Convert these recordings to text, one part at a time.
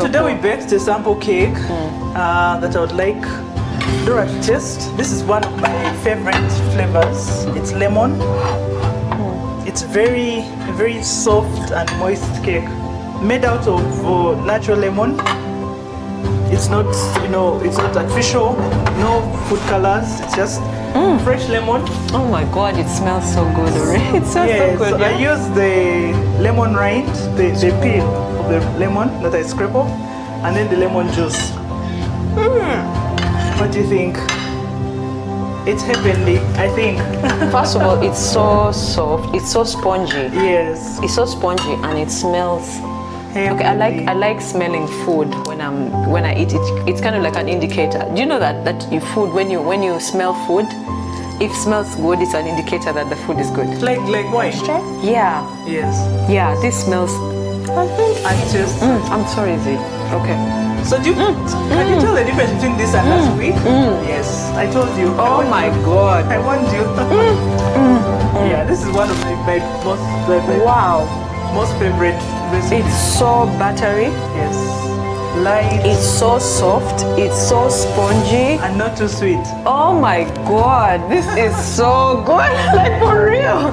today we baked a sample cake that I would like Dora to taste. This is one of my favorite flavors. It's lemon. It's very, very soft and moist cake, made out of natural lemon. It's not, it's not artificial. No food colors. It's just fresh lemon. Oh my God! It smells so good already. It smells so good. So I use the lemon rind, the peel of the lemon that I scrape off, and then the lemon juice. What do you think? It's heavenly, I think. First of all, it's so soft. It's so spongy. Yes. It's so spongy and it smells. Heavenly. Okay, I like smelling food when I eat it. It's kind of like an indicator. Do you know that your food, when you smell food, if it smells good, it's an indicator that the food is good. Like wine. Yeah. Yes. Yeah. This smells. And just. I'm sorry, Z. Okay. So can you tell the difference between this and last week? Yes, I told you. Oh my God. I warned you. Yeah, this is one of my most favorite recipes. It's so buttery. Yes. Light. It's so soft. It's so spongy. And not too sweet. Oh my God. This is so good. Like for real.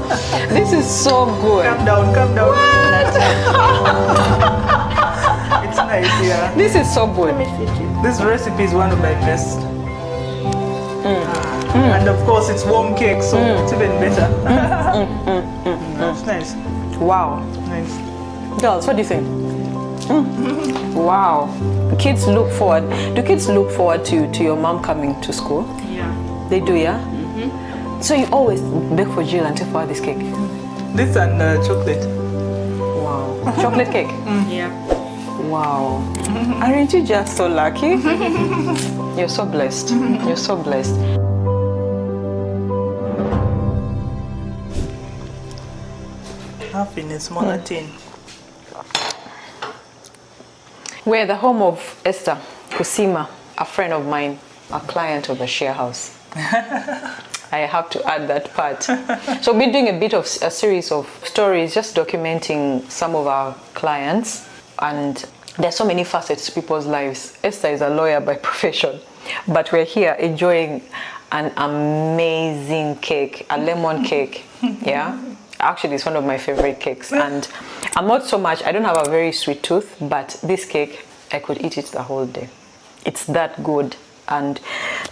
This is so good. Calm down. It's nice, yeah. This is so good. This recipe is one of my best. And of course it's warm cake, so it's even better. It's nice. Wow. Nice. Girls, what do you think? Wow. Kids look forward. Do kids look forward to your mom coming to school? Yeah. They do, yeah? So you always bake for Jill and take for her this cake? This and chocolate. Wow. Chocolate cake? Yeah. Wow. Aren't you just so lucky? You're so blessed. You're so blessed. Half in a smaller tin. We're the home of Esther Kusiima, a friend of mine, a client of the share house. I have to add that part. So we're doing a series of stories, just documenting some of our clients, and there's so many facets to people's lives. Esther is a lawyer by profession, but we're here enjoying an amazing cake, a lemon cake. Yeah, actually it's one of my favorite cakes, and I don't have a very sweet tooth, but this cake, I could eat it the whole day. It's that good. And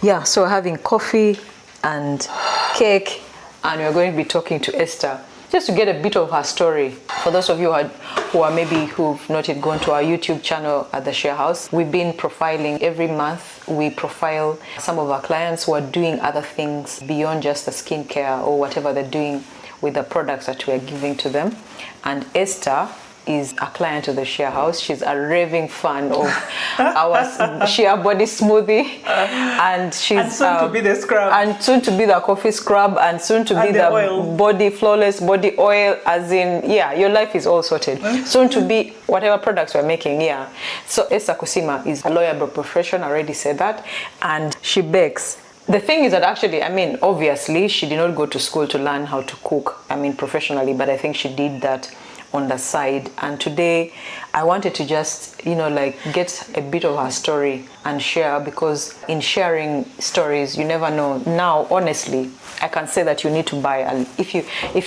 yeah, so having coffee and cake, and we're going to be talking to Esther just to get a bit of her story. For those of you who've not yet gone to our YouTube channel at the Share House, we've been profiling every month. We profile some of our clients who are doing other things beyond just the skincare or whatever they're doing with the products that we are giving to them. And Esther is a client of the Share House. She's a raving fan of our Shea Body Smoothie, and she's soon to be the scrub, and soon to be the coffee scrub, and soon to be the body flawless body oil. As in, yeah, your life is all sorted. Soon to be whatever products we're making. Yeah. So Esther Kusiima is a lawyer by profession. I already said that, and she bakes. The thing is that actually, obviously, she did not go to school to learn how to cook, professionally, but I think she did that on the side. And today I wanted to just get a bit of her story and share, because in sharing stories you never know. Now honestly I can say that you need to buy if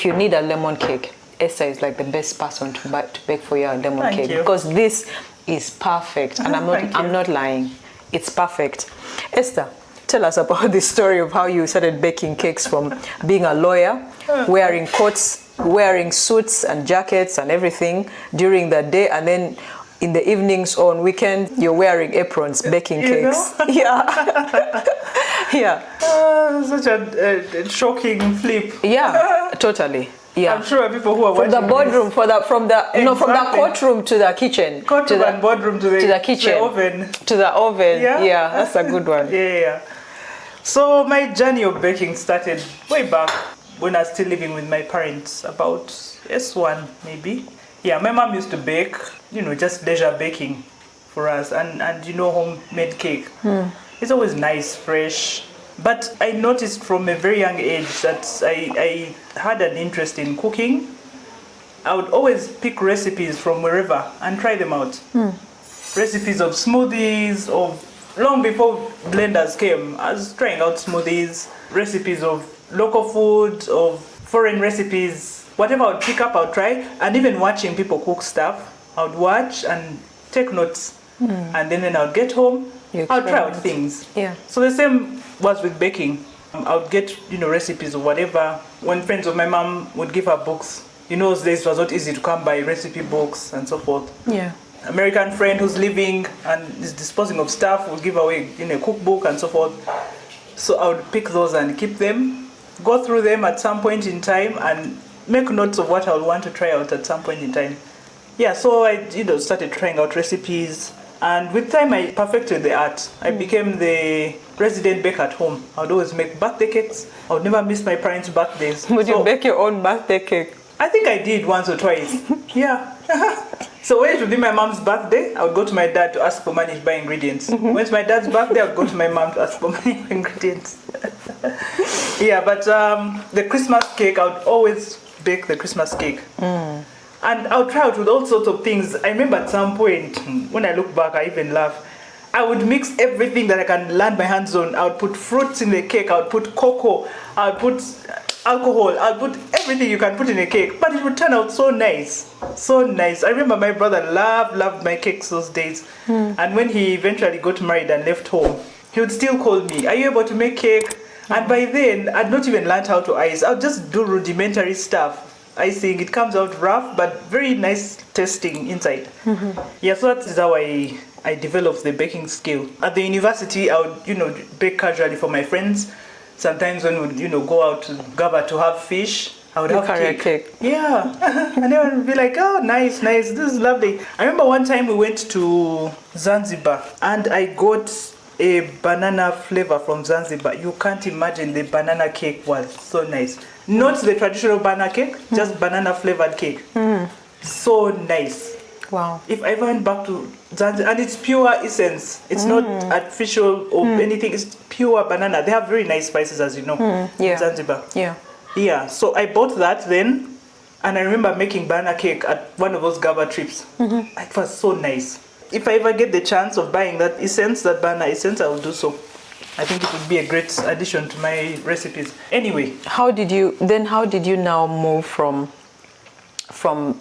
you need a lemon cake, Esther is like the best person to bake for you a lemon cake, because this is perfect, and I'm not lying, it's perfect. Esther, tell us about the story of how you started baking cakes from being a lawyer, wearing coats, wearing suits and jackets and everything during the day, and then in the evenings or on weekend you're wearing aprons baking cakes. Yeah. Yeah. Such a shocking flip. Yeah, totally. Yeah. I'm sure people who are from watching the boardroom, from the from the courtroom to the kitchen, courtroom and boardroom to the kitchen, the oven. To the oven. Yeah, that's a good one. Yeah. So my journey of baking started way back when I was still living with my parents, about S1 maybe. Yeah, my mom used to bake, just leisure baking for us, and homemade cake. It's always nice, fresh. But I noticed from a very young age that I had an interest in cooking. I would always pick recipes from wherever and try them out. recipes of smoothies, long before blenders came. I was trying out smoothies, recipes of local food, of foreign recipes. Whatever I would pick up, I would try. And even watching people cook stuff, I would watch and take notes. And then when I would get home, I would try out things. Yeah. So the same was with baking. I would get, recipes or whatever. When friends of my mom would give her books, those days it was not easy to come by recipe books and so forth. Yeah. American friend who's living and is disposing of stuff will give away a cookbook and so forth. So I would pick those and keep them, go through them at some point in time and make notes of what I would want to try out at some point in time. Yeah, so I started trying out recipes, and with time I perfected the art. I became the resident baker at home. I would always make birthday cakes. I would never miss my parents' birthdays. Would you bake your own birthday cake? I think I did once or twice. Yeah. So when it would be my mom's birthday, I would go to my dad to ask for money to buy ingredients. When it's my dad's birthday, I would go to my mom to ask for money for ingredients. Yeah, but the Christmas cake, I would always bake the Christmas cake. And I would try out with all sorts of things. I remember at some point, when I look back, I even laugh. I would mix everything that I can land my hands on. I would put fruits in the cake. I would put cocoa. I would put alcohol. I would put everything you can put in a cake. But it would turn out so nice. So nice. I remember my brother loved my cakes those days. And when he eventually got married and left home, he would still call me, "Are you able to make cake?" And by then, I'd not even learned how to ice. I would just do rudimentary stuff. Icing, it comes out rough, but very nice tasting inside. Yeah, so that is how I developed the baking skill. At the university, I would, bake casually for my friends. Sometimes when we would, go out to Gaba to have fish, I would have cake. Yeah. And they would be like, "Oh, nice, this is lovely." I remember one time we went to Zanzibar and I got a banana flavor from Zanzibar. You can't imagine, the banana cake was so nice. Not the traditional banana cake, just banana flavored cake. So nice. Wow. If I ever went back to Zanzibar, and it's pure essence. It's not artificial or anything. It's pure banana. They have very nice spices, as you know, in Zanzibar. Yeah. Yeah, so I bought that then, and I remember making banana cake at one of those Gaba trips. It was so nice. If I ever get the chance of buying that essence, that banana essence, I will do so. I think it would be a great addition to my recipes. Anyway. How did you now move from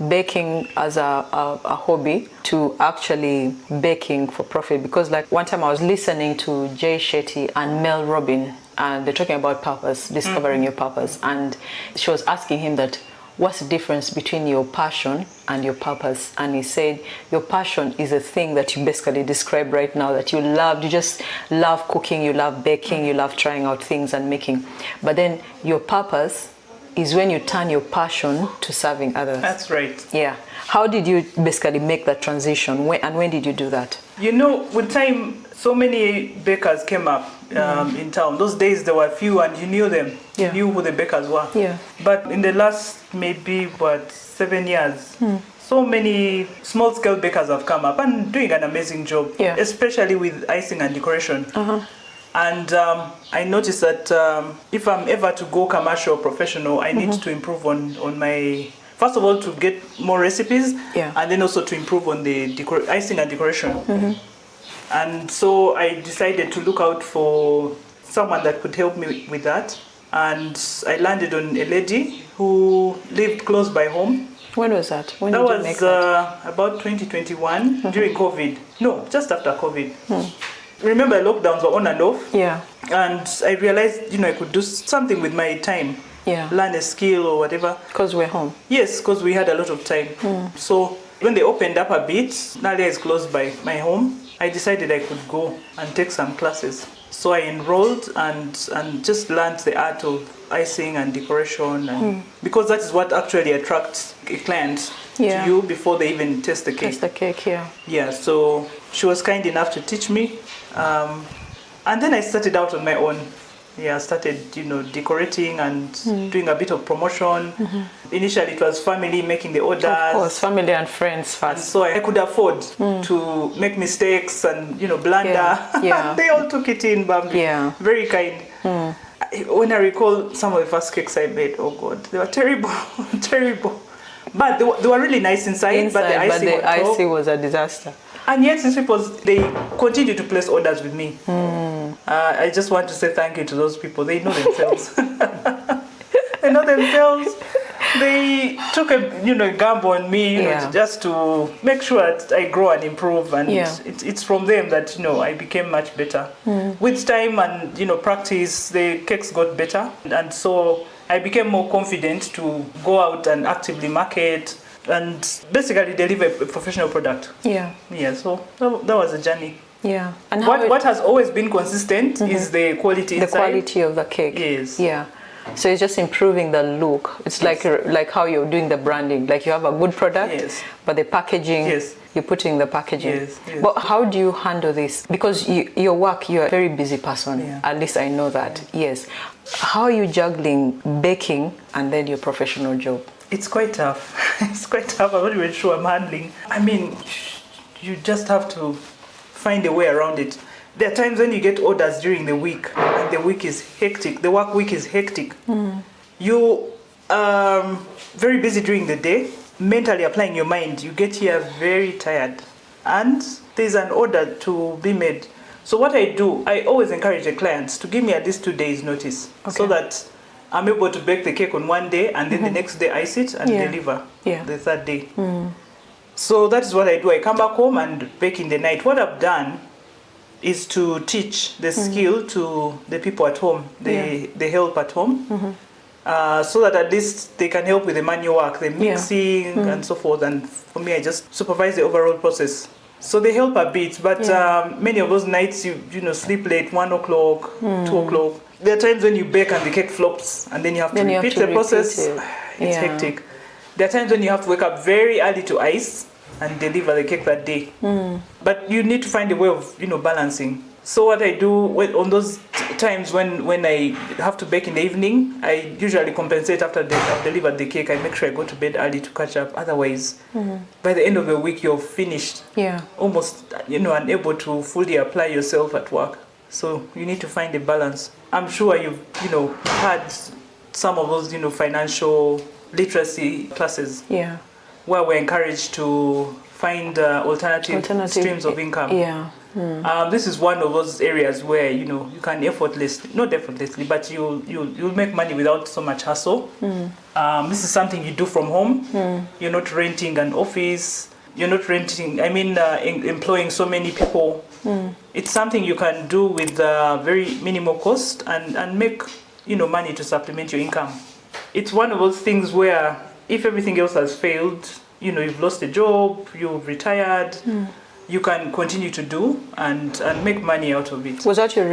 baking as a hobby to actually baking for profit? Because like one time I was listening to Jay Shetty and Mel Robin, and they're talking about purpose, discovering your purpose. And she was asking him that, what's the difference between your passion and your purpose? And he said, your passion is a thing that you basically describe right now, that you love. You just love cooking, you love baking, you love trying out things and making. But then your purpose is when you turn your passion to serving others. That's right. Yeah. How did you basically make that transition? When did you do that? With time, so many bakers came up in town. Those days there were few and you knew them. Yeah. You knew who the bakers were. Yeah. But in the last maybe 7 years, so many small-scale bakers have come up and doing an amazing job, especially with icing and decoration. And I noticed that if I'm ever to go commercial, professional, I need to improve on my, first of all, to get more recipes, and then also to improve on the icing and decoration. And so I decided to look out for someone that could help me with that. And I landed on a lady who lived close by home. When was that? When that did was you make that? About 2021, during COVID. No, just after COVID. Remember, lockdowns were on and off. Yeah. And I realized, I could do something with my time. Yeah. Learn a skill or whatever. Because we're home. Yes, because we had a lot of time. So when they opened up a bit, Nalia is close by my home, I decided I could go and take some classes. So I enrolled and just learned the art of icing and decoration, and because that is what actually attracts a client to you before they even taste the cake. Taste the cake, yeah. Yeah, so she was kind enough to teach me. And then I started out on my own. Yeah, I started, decorating and doing a bit of promotion. Initially, it was family making the orders. Of course, family and friends first. And so I could afford to make mistakes and, blunder. Yeah. They all took it in, Bambi. Yeah. Very kind. When I recall some of the first cakes I made, oh God, they were terrible, terrible. But they were really nice inside, but the icing was a disaster. And yet these people, they continue to place orders with me. I just want to say thank you to those people. They know themselves. They know themselves. They took a gamble on me, just to make sure that I grow and improve, and it's from them that I became much better. With time and practice, the cakes got better, and so I became more confident to go out and actively market and basically deliver a professional product. So that was a journey. And what has always been consistent is the quality inside. The quality of the cake. Yes. So it's just improving the look. It's like how you're doing the branding. Like you have a good product, but the packaging, you're putting the packaging. But how do you handle this? Because your work, you're a very busy person. At least I know that. Yes. How are you juggling baking and then your professional job? It's quite tough. It's quite tough. I'm not even sure I'm handling. I mean, you just have to find a way around it. There are times when you get orders during the week and the week is hectic. The work week is hectic. You are very busy during the day, mentally applying your mind. You get here very tired and there's an order to be made. So what I do, I always encourage the clients to give me at least 2 days notice so that I'm able to bake the cake on one day and then the next day ice it and deliver the third day. So that is what I do. I come back home and bake in the night. What I've done is to teach the skill to the people at home, the help at home, so that at least they can help with the manual work, the mixing and so forth. And for me, I just supervise the overall process. So they help a bit, but many of those nights you sleep late, 1 o'clock, 2 o'clock. There are times when you bake and the cake flops, and then you have to repeat the process. It's hectic. There are times when you have to wake up very early to ice and deliver the cake that day. But you need to find a way of balancing. So what I do on those times when I have to bake in the evening, I usually compensate after I've delivered the cake. I make sure I go to bed early to catch up. Otherwise, by the end of the week, you're finished. Almost unable to fully apply yourself at work. So you need to find a balance. I'm sure you've had some of those financial literacy classes where we're encouraged to find alternative streams of income. This is one of those areas where you can not effortlessly, but you'll make money without so much hassle. This is something you do from home. You're not renting an office. You're not employing so many people. It's something you can do with very minimal cost and make money to supplement your income. It's one of those things where if everything else has failed, you've lost a job, you've retired, you can continue to do and make money out of it. What was your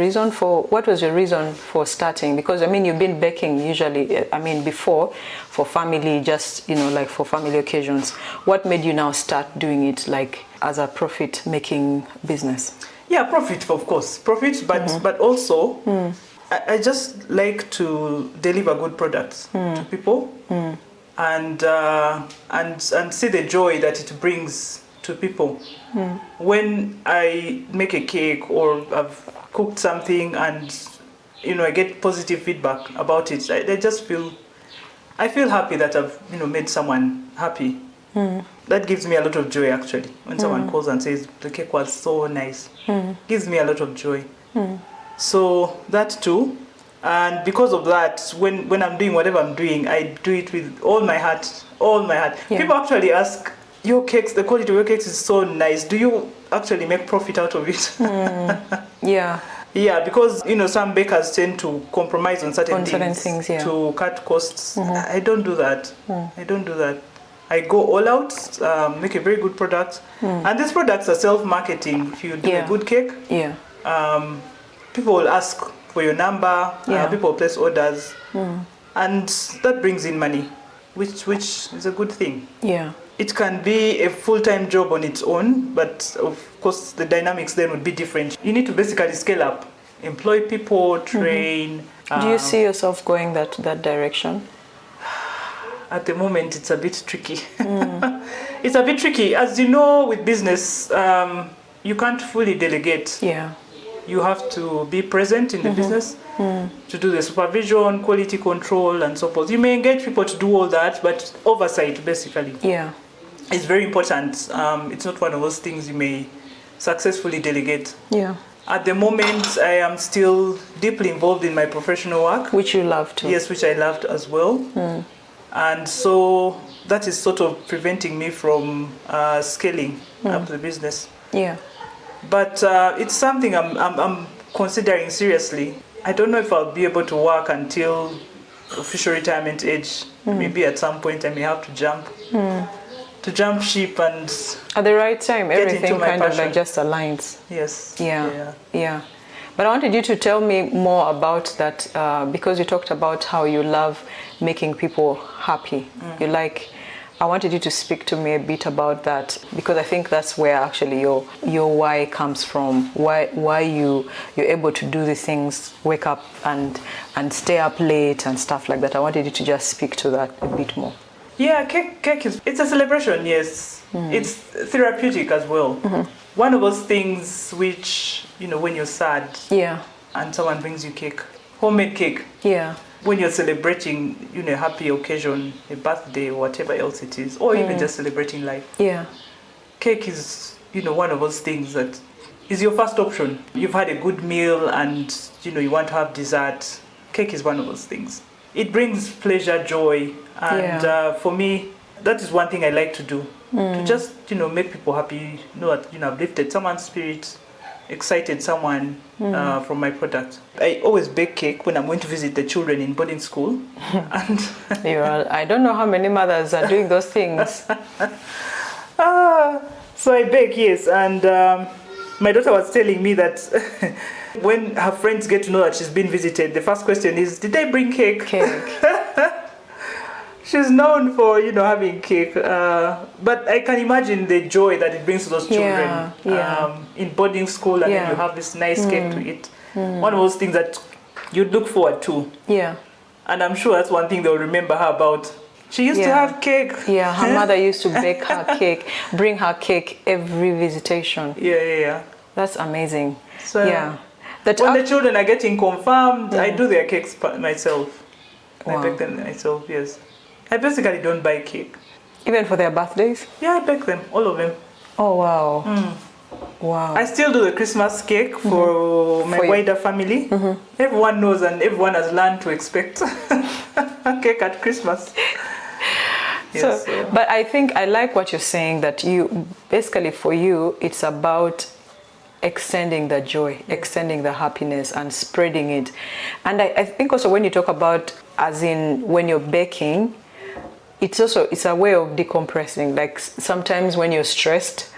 reason for starting? Because you've been baking usually, before for family, just, like for family occasions. What made you now start doing it like as a profit-making business? Yeah, profit, of course. Profit, but also I just like to deliver good products to people and see the joy that it brings to people. When I make a cake or I've cooked something and I get positive feedback about it, I feel happy that I've made someone happy. That gives me a lot of joy actually. When someone calls and says the cake was so nice, gives me a lot of joy. So that too. And because of that, when I'm doing whatever I'm doing, I do it with all my heart. People actually ask, your cakes, the quality of your cakes is so nice. Do you actually make profit out of it? Yeah, because some bakers tend to compromise on certain things to cut costs. I don't do that. I go all out, make a very good product. And these products are self-marketing. If you do a good cake, people will ask for your number, people will place orders, and that brings in money, which is a good thing. It can be a full-time job on its own, but of course the dynamics then would be different. You need to basically scale up, employ people, train. Do you see yourself going that direction? At the moment, it's a bit tricky. It's a bit tricky. As you know, with business, you can't fully delegate. You have to be present in the business to do the supervision, quality control, and so forth. You may engage people to do all that, but oversight, basically. It's very important. It's not one of those things you may successfully delegate. Yeah. At the moment, I am still deeply involved in my professional work. Which you love to. Yes, which I loved as well. And so that is sort of preventing me from scaling up the business. Yeah. But it's something I'm considering seriously. I don't know if I'll be able to work until official retirement age. Maybe at some point I may have to jump ship and at the right time, get everything into my kind of passion. like just aligns. Yes. Yeah. But I wanted you to tell me more about that because you talked about how you love making people happy. I wanted you to speak to me a bit about that because I think that's where actually your why comes from. Why you're able to do these things, wake up and stay up late and stuff like that. I wanted you to just speak to that a bit more. Yeah, cake it's a celebration, yes. It's therapeutic as well. One of those things which, when you're sad and someone brings you cake, homemade cake. Yeah. When you're celebrating, a happy occasion, a birthday, or whatever else it is, or even just celebrating life. Yeah. Cake is, one of those things that is your first option. You've had a good meal and, you want to have dessert. Cake is one of those things. It brings pleasure, joy, and for me, that is one thing I like to do. To just, make people happy, know that, I've lifted someone's spirit, excited someone from my product. I always bake cake when I'm going to visit the children in boarding school. And I don't know how many mothers are doing those things. So I bake, yes, and my daughter was telling me that when her friends get to know that she's been visited, the first question is, did they bring cake? She's known for, having cake, but I can imagine the joy that it brings to those children in boarding school, and then you have this nice cake to eat. One of those things that you'd look forward to. Yeah. And I'm sure that's one thing they'll remember her about. She used to have cake. Yeah, her mother used to bake her cake, bring her cake every visitation. Yeah. That's amazing. So, when the children are getting confirmed, I do their cakes myself. Wow. I bake them myself, yes. I basically don't buy cake. Even for their birthdays? Yeah, I bake them, all of them. Oh, wow. Wow. I still do the Christmas cake for my wider family. Everyone knows and everyone has learned to expect a cake at Christmas. Yes, but I think I like what you're saying, that you, basically for you, it's about extending the joy, extending the happiness and spreading it. And I think also when you talk about, as in when you're baking, it's a way of decompressing. Like sometimes when you're stressed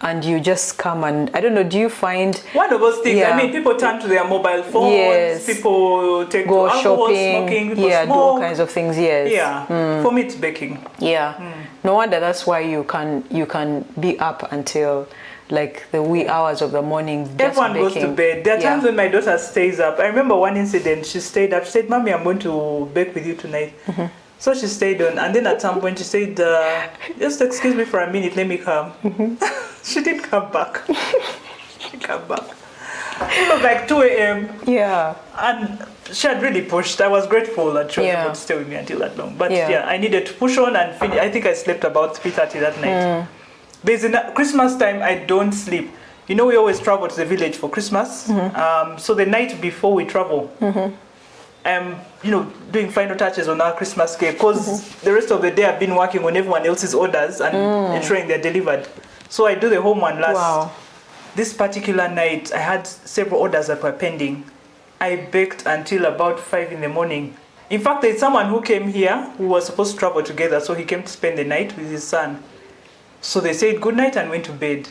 and you just come and, I don't know, do you find... One of those things, I mean, people turn to their mobile phones, people go alcohol, smoking, people smoke. Do all kinds of things, For me, it's baking. No wonder that's why you can be up until like the wee hours of the morning. Everyone goes to bed. There are times when my daughter stays up. I remember one incident, she stayed up. She said, "Mommy, I'm going to bake with you tonight." So she stayed on, and then at some point she said, "Just excuse me for a minute, let me come." She didn't come back. She came back. It was like 2 a.m. And she had really pushed. I was grateful that she was able to stay with me until that long. But I needed to push on and finish. I think I slept about 3:30 that night. There's Christmas time, I don't sleep. We always travel to the village for Christmas. So the night before we travel, I'm, doing final touches on our Christmas cake, because the rest of the day I've been working on everyone else's orders and ensuring they're delivered. So I do the home one last. Wow. This particular night, I had several orders that were pending. I baked until about 5 in the morning. In fact, there's someone who came here who was supposed to travel together, so he came to spend the night with his son. So they said good night and went to bed.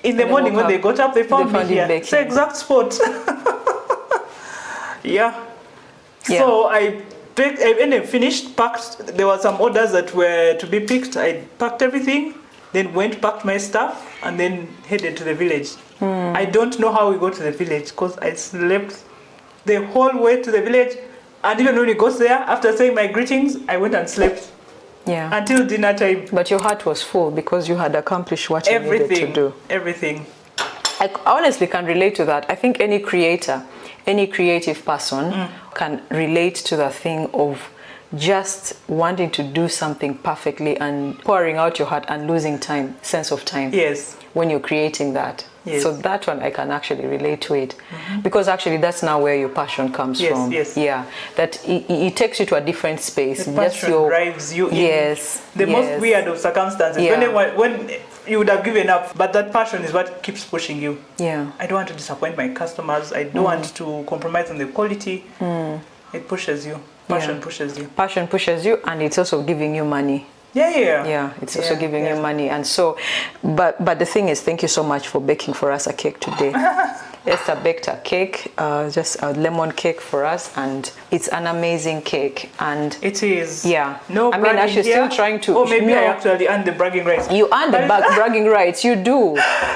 In the morning when they got up, they found me here. It's the exact spot. So I baked, and then finished, packed. There were some orders that were to be picked. I packed everything, then packed my stuff, and then headed to the village. I don't know how we got to the village, because I slept the whole way to the village. And even when we got there, after saying my greetings, I went and slept. Until dinner time. But your heart was full because you had accomplished what you needed to do. Everything. I honestly can relate to that. I think any creator, any creative person can relate to the thing of just wanting to do something perfectly and pouring out your heart and losing time, sense of time. Yes. When you're creating that. Yes. So that one I can actually relate to it, because actually that's now where your passion comes Yes, from. yes. Yeah, that it takes you to a different space. The passion drives you in yes, the most weird of circumstances. Yeah. When you would have given up, but that passion is what keeps pushing you. Yeah. I don't want to disappoint my customers. I don't want to compromise on the quality. It pushes you. Passion pushes you. Passion pushes you, and it's also giving you money. Yeah. It's also giving you money. And so, but the thing is, thank you so much for baking for us a cake today. Esther baked a cake, just a lemon cake for us, and it's an amazing cake. And it is. Yeah. No, I mean, actually, still trying to. Oh, maybe I actually earned the bragging rights. You earned the bragging rights. You do.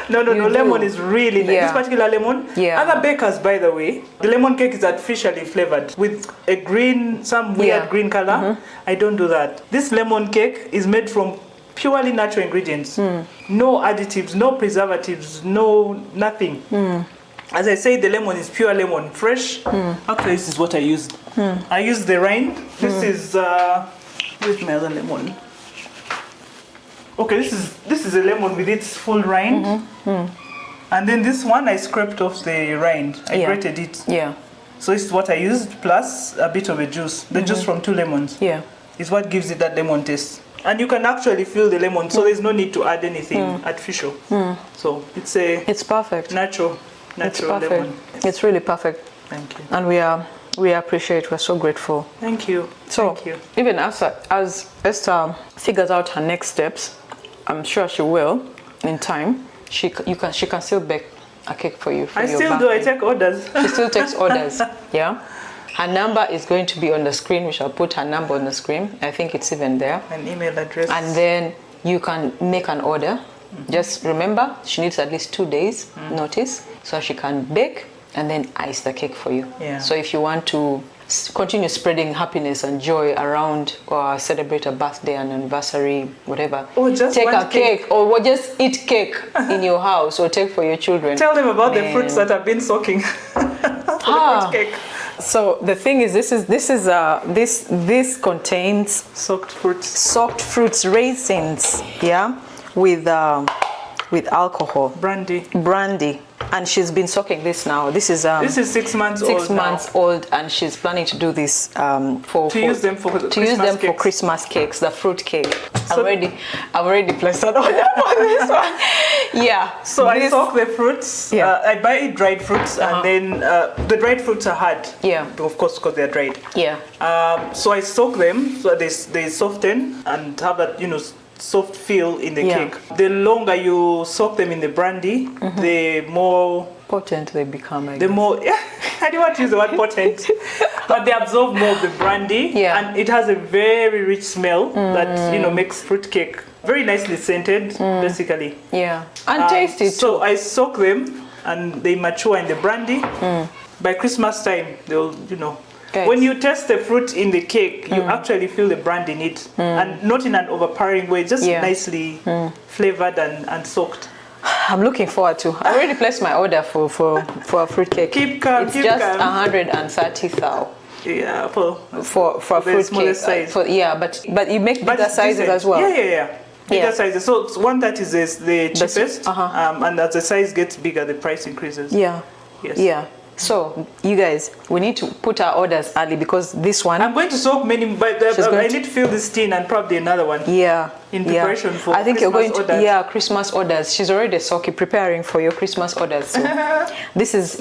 No. Lemon is really nice. This particular lemon. Yeah. Other bakers, by the way, the lemon cake is artificially flavored with a green, some weird green color. I don't do that. This lemon cake is made from purely natural ingredients. No additives, no preservatives, no nothing. As I say, the lemon is pure lemon, fresh. Actually, this is what I used. I used the rind. This is where's my other lemon? Okay, this is a lemon with its full rind. And then this one I scraped off the rind. I grated it. Yeah. So this is what I used, plus a bit of a juice. The juice from 2 lemons. Yeah. Is what gives it that lemon taste. And you can actually feel the lemon, so there's no need to add anything artificial. So it's perfect. Natural perfect. lemon. It's really perfect. Thank you. And we appreciate. We're so grateful. Thank you. So Thank you. even as Esther figures out her next steps, I'm sure she will in time. She can still bake a cake for you. For I your still birthday. do. I take orders. She still takes orders. Yeah. Her number is going to be on the screen. We shall put her number on the screen. I think it's even there. An email address. And then you can make an order. Just remember, she needs at least 2 days notice, so she can bake and then ice the cake for you. Yeah. So if you want to continue spreading happiness and joy around, or celebrate a birthday, an anniversary, whatever, or just take a cake, or just eat cake in your house, or take for your children. Tell them about the fruits that have been soaking. The fruit cake. So the thing is, this contains soaked fruits, raisins, yeah, with alcohol, brandy, and she's been soaking this now. This is 6 months old. 6 months old, and she's planning to do this to use them for Christmas cakes, the fruit cake. So I've already placed an order for this one. Yeah. So I soak the fruits. Yeah. I buy dried fruits, and then the dried fruits are hard. Yeah. Of course, because they're dried. Yeah. So I soak them so they soften and have that soft feel in the cake. The longer you soak them in the brandy, the more potent they become. I don't want to use the word potent, but they absorb more of the brandy, and it has a very rich smell that makes fruit cake very nicely scented, basically. Yeah, and tasty too. So I soak them, and they mature in the brandy. By Christmas time, they'll Guys. When you taste the fruit in the cake, you actually feel the brand in it, and not in an overpowering way, just nicely flavored and soaked. I'm looking forward to. I already placed my order for a fruit cake. Keep calm. It's just 130 thou. Yeah, for a fruit cake. Size. But you make bigger sizes as well. Yeah. Bigger sizes. So 130 is the cheapest, and as the size gets bigger, the price increases. Yeah. Yes. Yeah. So you guys, we need to put our orders early, because this one I'm going to soak many, but I need to fill this tin and probably another one. Yeah. In preparation for I think Christmas you're going to orders. Christmas orders. She's already soaking, preparing for your Christmas orders. So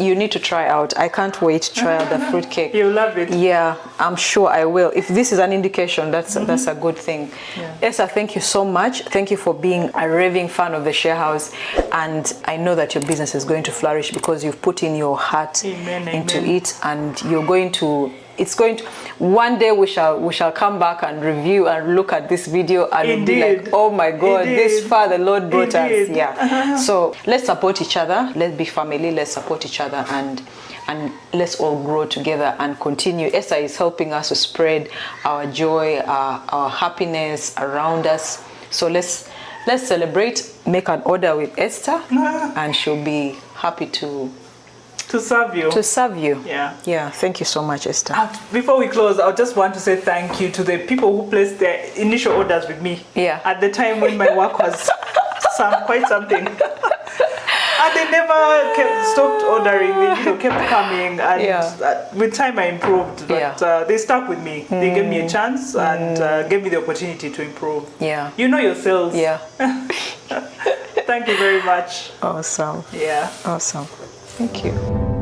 you need to try out. I can't wait to try out the fruit cake. You'll love it. Yeah, I'm sure I will. If this is an indication, that's a good thing. Yeah. Esther, thank you so much. Thank you for being a raving fan of the Share House, and I know that your business is going to flourish because you've put in your heart into it, and you're going to. It's going to. One day we shall come back and review and look at this video and be like, oh my God, this far the Lord brought us. Yeah. So let's support each other. Let's be family. Let's support each other, and let's all grow together and continue. Esther is helping us to spread our joy, our happiness around us. So let's celebrate. Make an order with Esther, and she'll be happy to serve you. Yeah. Thank you so much, Esther. Before we close, I just want to say thank you to the people who placed their initial orders with me. Yeah. At the time when my work was quite something. And they never stopped ordering. They kept coming, and with time I improved. But they stuck with me. They gave me a chance and gave me the opportunity to improve. Yeah. You know your sales. Yeah. Thank you very much. Awesome. Yeah. Awesome. Thank you.